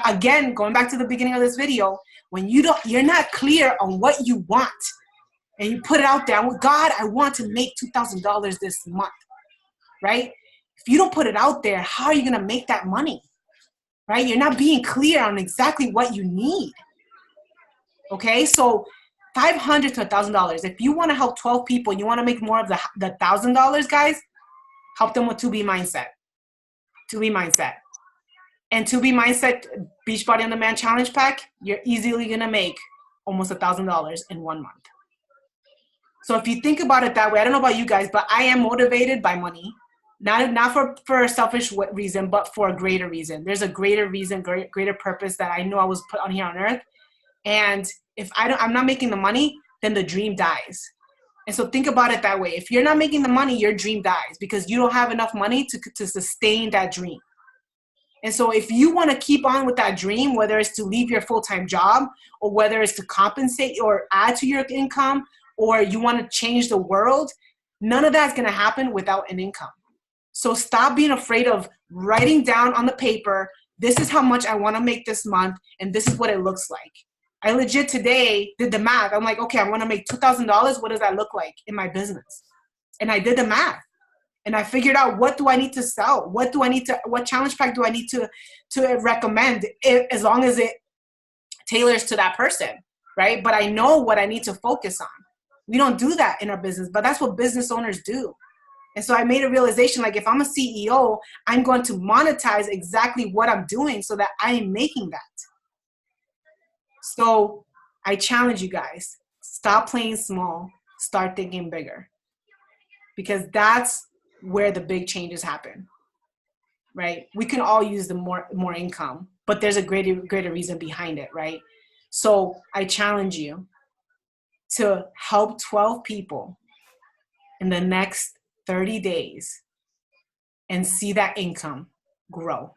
again, going back to the beginning of this video, when you're not clear on what you want, and you put it out there, God, I want to make $2,000 this month, right? If you don't put it out there, how are you going to make that money, right? You're not being clear on exactly what you need. Okay, so $500 to $1,000. If you want to help 12 people, you want to make more of the $1,000, guys, help them with 2B mindset. 2B mindset. And 2B mindset Beachbody on Demand Challenge Pack, you're easily going to make almost $1,000 in 1 month. So if you think about it that way, I don't know about you guys, but I am motivated by money. Not for a selfish reason, but for a greater reason. There's a greater reason, greater purpose that I know I was put on here on earth. And if I'm not making the money, then the dream dies. And so think about it that way. If you're not making the money, your dream dies because you don't have enough money to sustain that dream. And so if you want to keep on with that dream, whether it's to leave your full-time job or whether it's to compensate or add to your income or you want to change the world, none of that's going to happen without an income. So stop being afraid of writing down on the paper, this is how much I want to make this month and this is what it looks like. I legit today did the math. I'm like, okay, I want to make $2,000. What does that look like in my business? And I did the math. And I figured out what do I need to sell? What challenge pack do I need to recommend as long as it tailors to that person, right? But I know what I need to focus on. We don't do that in our business, but that's what business owners do. And so I made a realization, like if I'm a CEO, I'm going to monetize exactly what I'm doing so that I am making that. So I challenge you guys, stop playing small, start thinking bigger. Because that's where the big changes happen, right? We can all use the more income, but there's a greater reason behind it, right? So I challenge you to help 12 people in the next 30 days and see that income grow.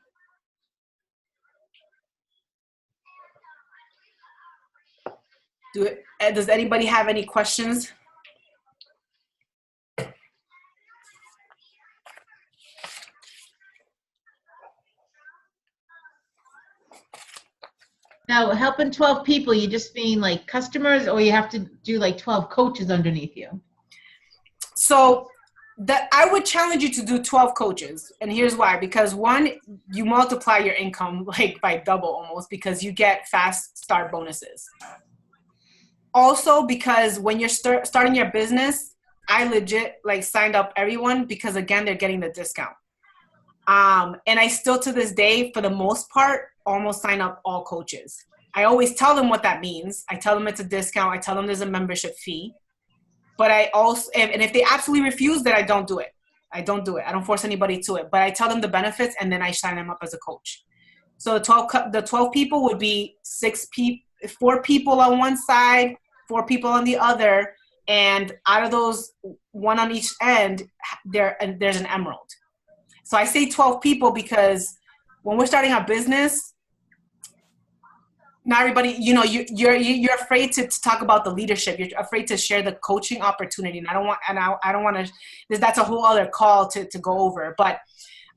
Does anybody have any questions? Now, helping 12 people, you just mean like customers, or you have to do like 12 coaches underneath you? So I would challenge you to do 12 coaches. And here's why. Because one, you multiply your income like by double almost because you get fast start bonuses. Also, because when you're starting your business, I legit like signed up everyone because again, they're getting the discount. And I still to this day, for the most part, almost sign up all coaches. I always tell them what that means. I tell them it's a discount. I tell them there's a membership fee. But I also, and if they absolutely refuse, then I don't do it. I don't do it. I don't force anybody to it. But I tell them the benefits and then I sign them up as a coach. So the 12 people would be 4 people on one side, 4 people on the other. And out of those, 1 on each end, there's an emerald. So I say 12 people because when we're starting our business, not everybody, you're afraid to talk about the leadership. You're afraid to share the coaching opportunity. And I don't want to, that's a whole other call to go over. But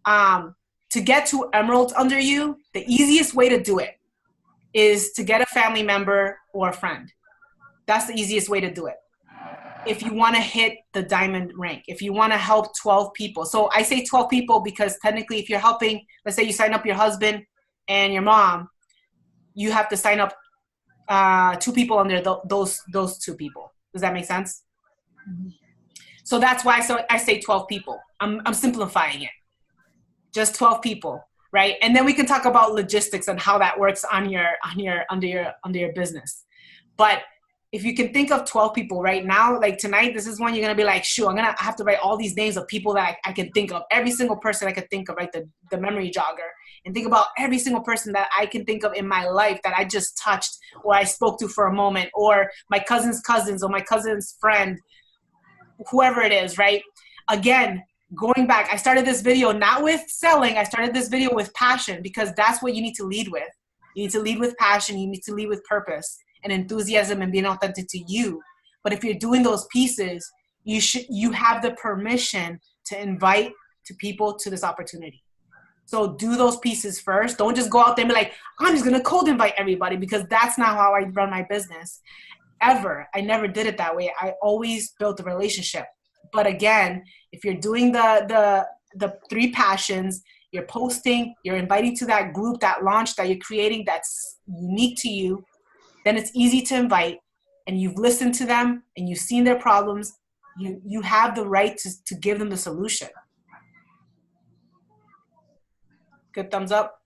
to get to emeralds under you, the easiest way to do it is to get a family member or a friend. That's the easiest way to do it. If you want to hit the diamond rank, if you want to help 12 people. So I say 12 people because technically if you're helping, let's say you sign up your husband and your mom, you have to sign up 2 people under those 2 people. Does that make sense? Mm-hmm. So that's why I say 12 people. I'm simplifying it. Just 12 people, right? And then we can talk about logistics and how that works under your business. But if you can think of 12 people right now, like tonight, this is when you're going to be like, shoot, I have to write all these names of people that I can think of. Every single person I could think of, right? The memory jogger. And think about every single person that I can think of in my life that I just touched or I spoke to for a moment, or my cousin's cousins or my cousin's friend, whoever it is, right? Again, going back, I started this video not with selling. I started this video with passion because that's what you need to lead with. You need to lead with passion. You need to lead with purpose and enthusiasm and being authentic to you. But if you're doing those pieces, you have the permission to invite people to this opportunity. So do those pieces first. Don't just go out there and be like, I'm just going to cold invite everybody, because that's not how I run my business ever. I never did it that way. I always built a relationship. But again, if you're doing the 3 passions, you're posting, you're inviting to that group, that launch that you're creating that's unique to you, then it's easy to invite, and you've listened to them and you've seen their problems. You have the right to give them the solution. Good thumbs up.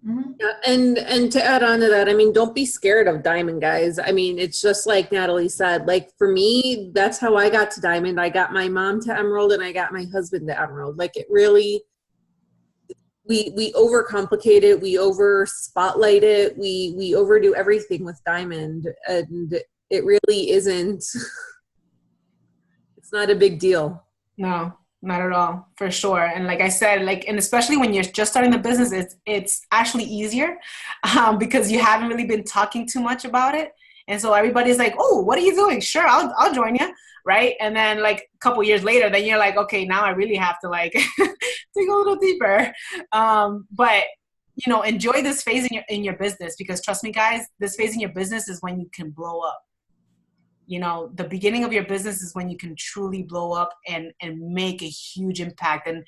Mm-hmm. Yeah, and to add on to that, I mean, don't be scared of diamond, guys. I mean, it's just like Natalie said, like for me, that's how I got to diamond. I got my mom to emerald and I got my husband to emerald. Like it really, we overcomplicate it, we over spotlight it, we overdo everything with diamond, and it really isn't. It's not a big deal. No, not at all, for sure. And like I said, and especially when you're just starting the business, it's actually easier because you haven't really been talking too much about it. And so everybody's like, oh, what are you doing? Sure, I'll join you. Right. And then like a couple years later, then you're like, okay, now I really have to like dig a little deeper. But enjoy this phase in your business, because trust me, guys, this phase in your business is when you can blow up. The beginning of your business is when you can truly blow up and make a huge impact. And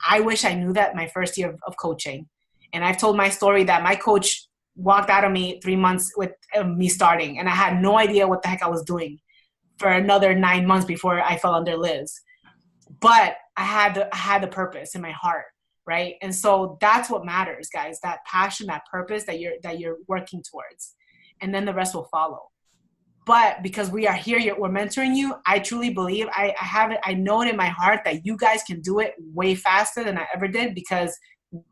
I wish I knew that my first year of coaching. And I've told my story that my coach walked out of me 3 months with me starting, and I had no idea what the heck I was doing for another 9 months before I fell under Liz. But I had the purpose in my heart, right? And so that's what matters, guys, that passion, that purpose that you're working towards. And then the rest will follow. But because we are here, we're mentoring you, I truly believe, I know it in my heart that you guys can do it way faster than I ever did, because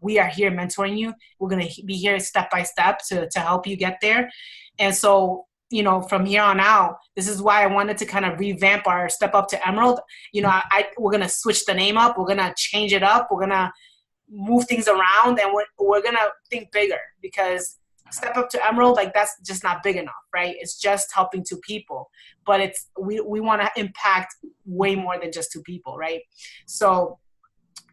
we are here mentoring you. We're going to be here step by step to help you get there. And so, from here on out, this is why I wanted to kind of revamp our Step Up to Emerald. We're going to switch the name up. We're going to change it up. We're going to move things around, and we're going to think bigger, because Step Up to Emerald, like that's just not big enough, right? It's just helping 2 people, but we want to impact way more than just 2 people, right? So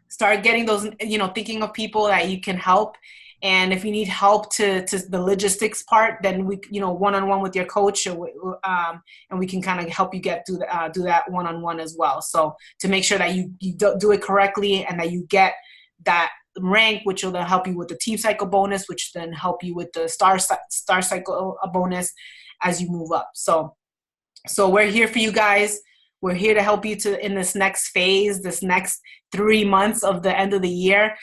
start getting those, thinking of people that you can help. And if you need help to the logistics part, then we, one-on-one with your coach, and we can kind of help you do that one-on-one as well. So to make sure that you do it correctly, and that you get that rank, which will then help you with the team cycle bonus, which then help you with the star cycle bonus as you move up. So we're here for you guys. We're here to help you in this next phase, this next 3 months of the end of the year.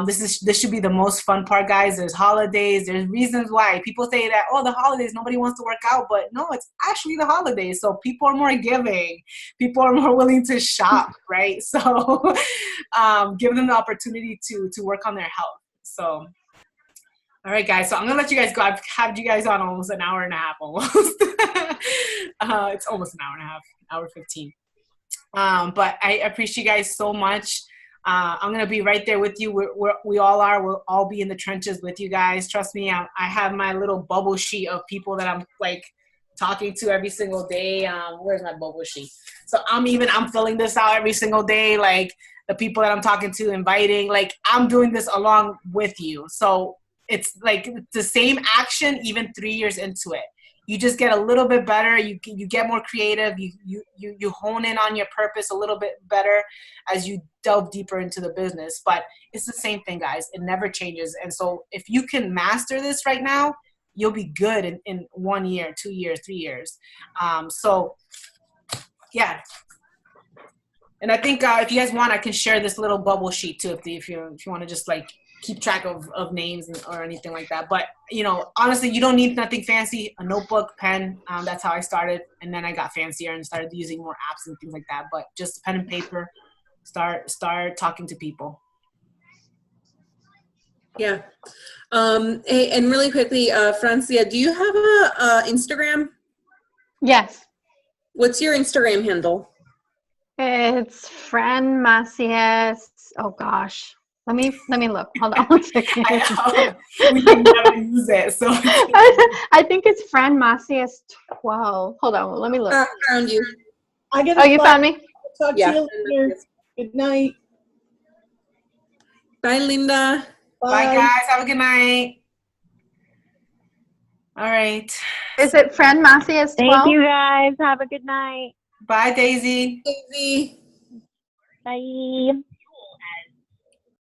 This should be the most fun part, guys. There's holidays. There's reasons why people say that, the holidays, nobody wants to work out, but no, it's actually the holidays. So people are more giving. People are more willing to shop, right? So give them the opportunity to work on their health. So, all right, guys. So I'm going to let you guys go. I've had you guys on almost an hour and a half almost. It's almost an hour and a half, hour 15. But I appreciate you guys so much. I'm going to be right there with you. We all are. We'll all be in the trenches with you guys. Trust me, I have my little bubble sheet of people that I'm like talking to every single day. Where's my bubble sheet? So I'm filling this out every single day. Like the people that I'm talking to, inviting, like I'm doing this along with you. So it's like the same action, even 3 years into it. You just get a little bit better. You get more creative. You hone in on your purpose a little bit better as you delve deeper into the business. But it's the same thing, guys. It never changes. And so if you can master this right now, you'll be good in 1 year, 2 years, 3 years. So yeah. And I think if you guys want, I can share this little bubble sheet too, if you want to just like keep track of names or anything like that. But, you know, honestly, you don't need nothing fancy, a notebook, pen. That's how I started. And then I got fancier and started using more apps and things like that. But just pen and paper, start talking to people. Yeah. Hey, and really quickly, Francia, do you have a Instagram? Yes. What's your Instagram handle? It's Fran Macias. Oh gosh. Let me look. Hold on 1 second. I know. We can never use it. So I think it's Fran Macias 12. Hold on, let me look. I found you. I get Oh, you found me? Talk to you later. Good night. Bye, Linda. Bye, guys. Have a good night. All right. Is it Fran Macias 12? Thank you, guys. Have a good night. Bye, Daisy. Daisy. Bye.